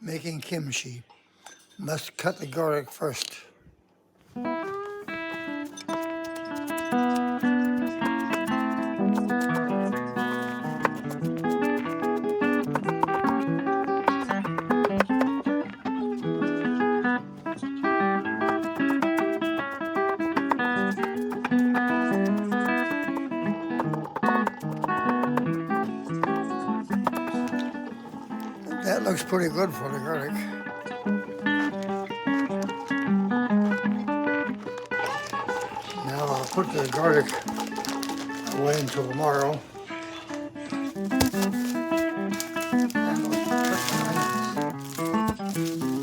Making kimchi. Must cut the garlic first. That looks pretty good for the garlic. Now I'll put the garlic away until tomorrow. And we'll cut the onions.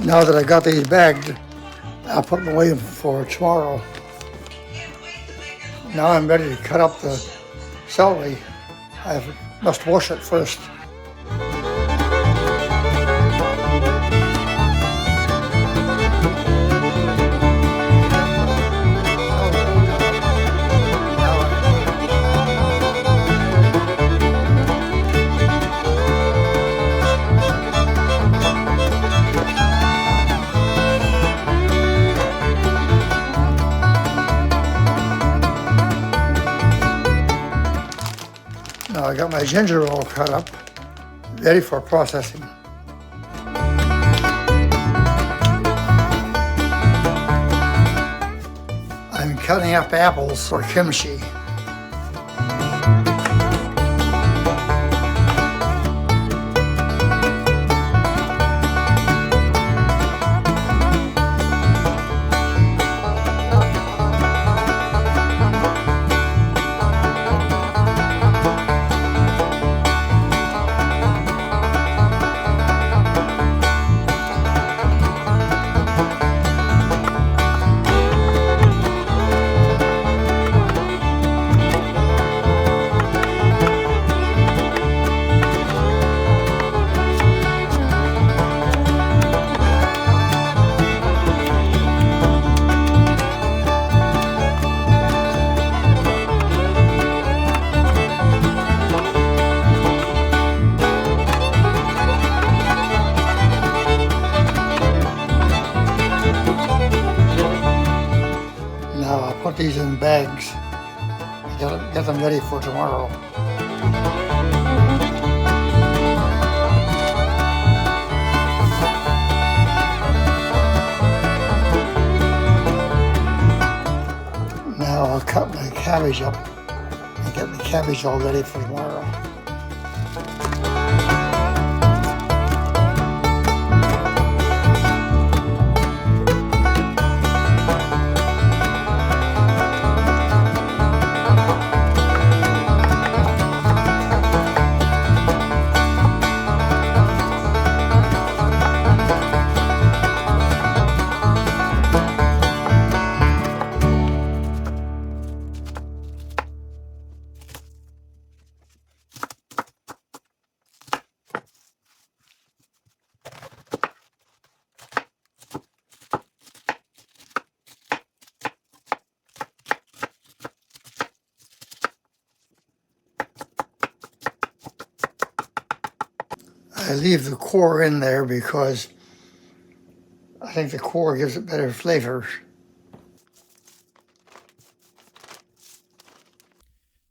Now that I got these bagged, I'll put them away for tomorrow. Now I'm ready to cut up the celery. I must wash it first. Now I got my ginger all cut up, ready for processing. I'm cutting up apples for kimchi. Put these in bags. Get them ready for tomorrow. cabbage up and get the cabbage all ready for tomorrow. I leave the core in there because I think the core gives it better flavor.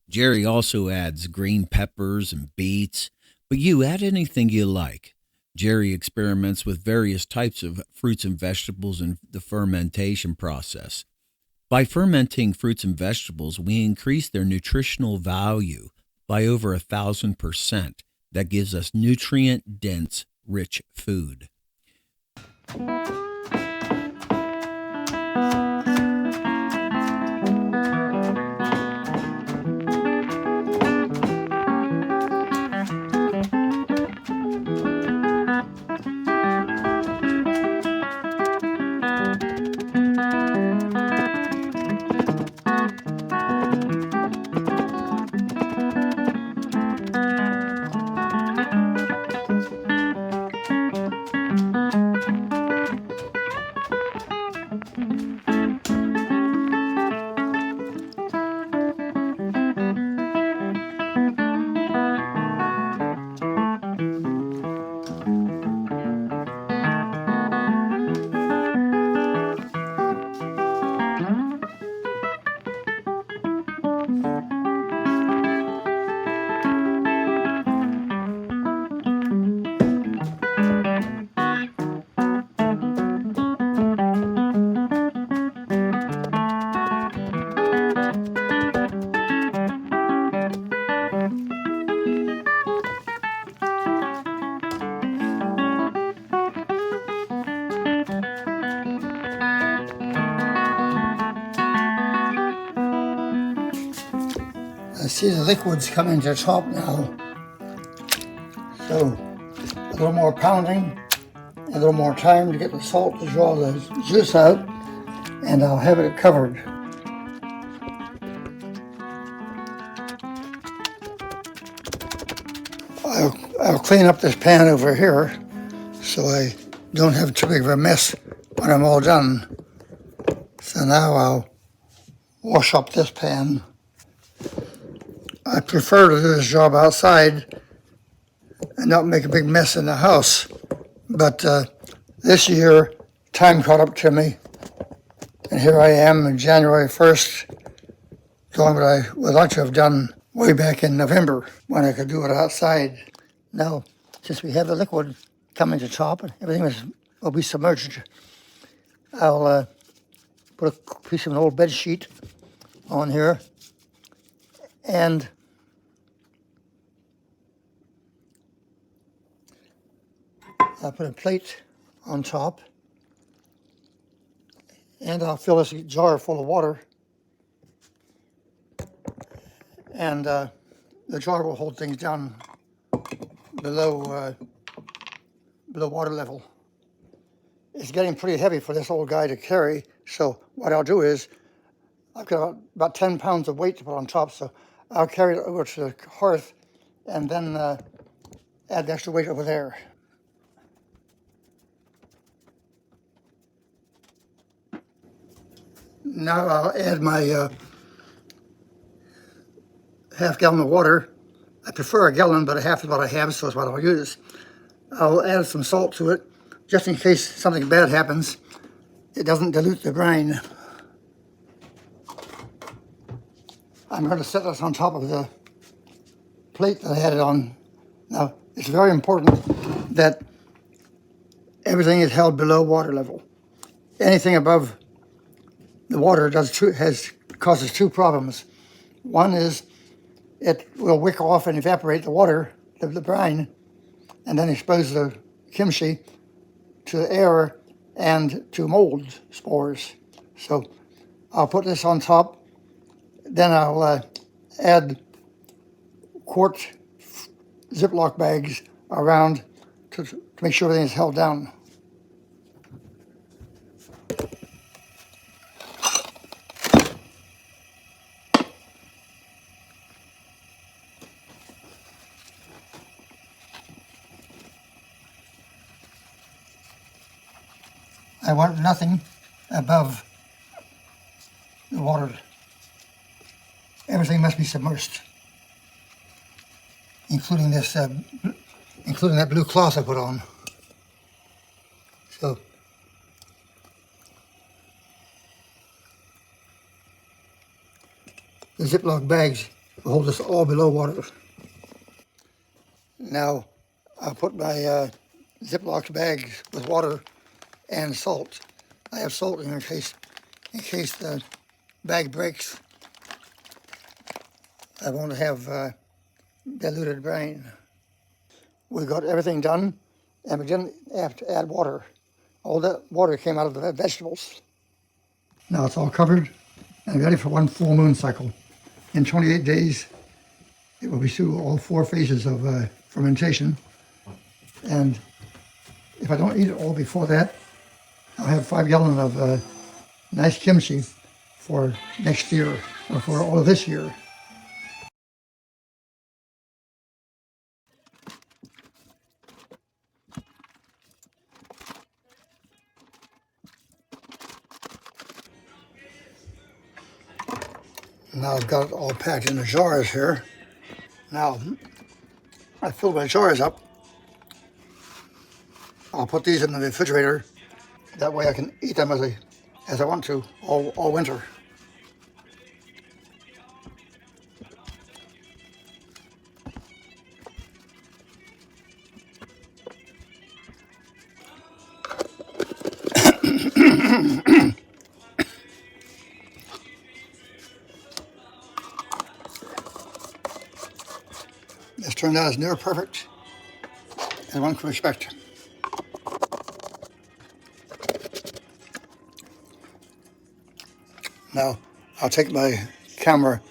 Jerry also adds green peppers and beets, but you add anything you like. Jerry experiments with various types of fruits and vegetables in the fermentation process. By fermenting fruits and vegetables, we increase their nutritional value by over 1,000%. That gives us nutrient-dense, rich food. I see the liquid's coming to top now. So a little more pounding, a little more time to get the salt to draw the juice out, and I'll have it covered. I'll clean up this pan over here so I don't have too big of a mess when I'm all done. So now I'll wash up this pan. I prefer to do this job outside and not make a big mess in the house. But this year, time caught up to me. And here I am on January 1st, doing what I would like to have done way back in November when I could do it outside. Now, since we have the liquid coming to top and everything will be submerged, I'll put a piece of an old bed sheet on here and I'll put a plate on top, and I'll fill this jar full of water, and the jar will hold things down below water level. It's getting pretty heavy for this old guy to carry, so what I'll do is I've got about 10 pounds of weight to put on top, so I'll carry it over to the hearth and then add the extra weight over there. Now I'll add my half gallon of water. I prefer a gallon, but a half is what I have, so that's what I'll use. I'll add some salt to it, just in case something bad happens. It doesn't dilute the brine. I'm going to set this on top of the plate that I had it on. Now, it's very important that everything is held below water level. Anything above the water causes two problems. One is it will wick off and evaporate the water, the brine, and then expose the kimchi to air and to mold spores. So I'll put this on top, then I'll add quart Ziploc bags around to make sure everything is held down. I want nothing above the water. Everything must be submerged, including this, including that blue cloth I put on. So the Ziploc bags will hold us all below water. Now I'll put my Ziploc bags with water and salt. I have salt in case the bag breaks. I won't have diluted brine. We got everything done, and we didn't have to add water. All that water came out of the vegetables. Now it's all covered and ready for one full moon cycle. In 28 days, it will be through all 4 phases of fermentation. And if I don't eat it all before that, I'll have 5 gallons of nice kimchi for next year, or for all of this year. Now I've got it all packed in the jars here. Now I filled my jars up. I'll put these in the refrigerator. That way I can eat them as I want to all winter. This turned out as near perfect as one could expect. Now I'll take my camera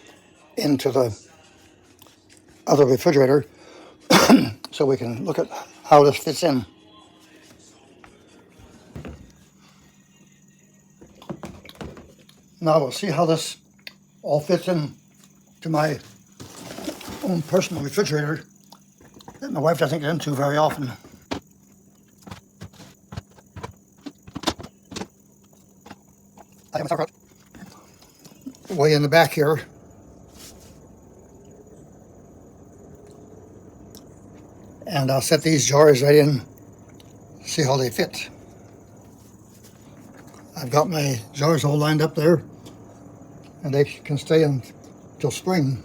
into the other refrigerator so we can look at how this fits in. Now we'll see how this all fits in to my own personal refrigerator that my wife doesn't get into very often. I have my sauerkraut way in the back here. And I'll set these jars right in, see how they fit. I've got my jars all lined up there, and they can stay until spring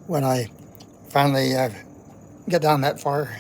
when I finally get down that far.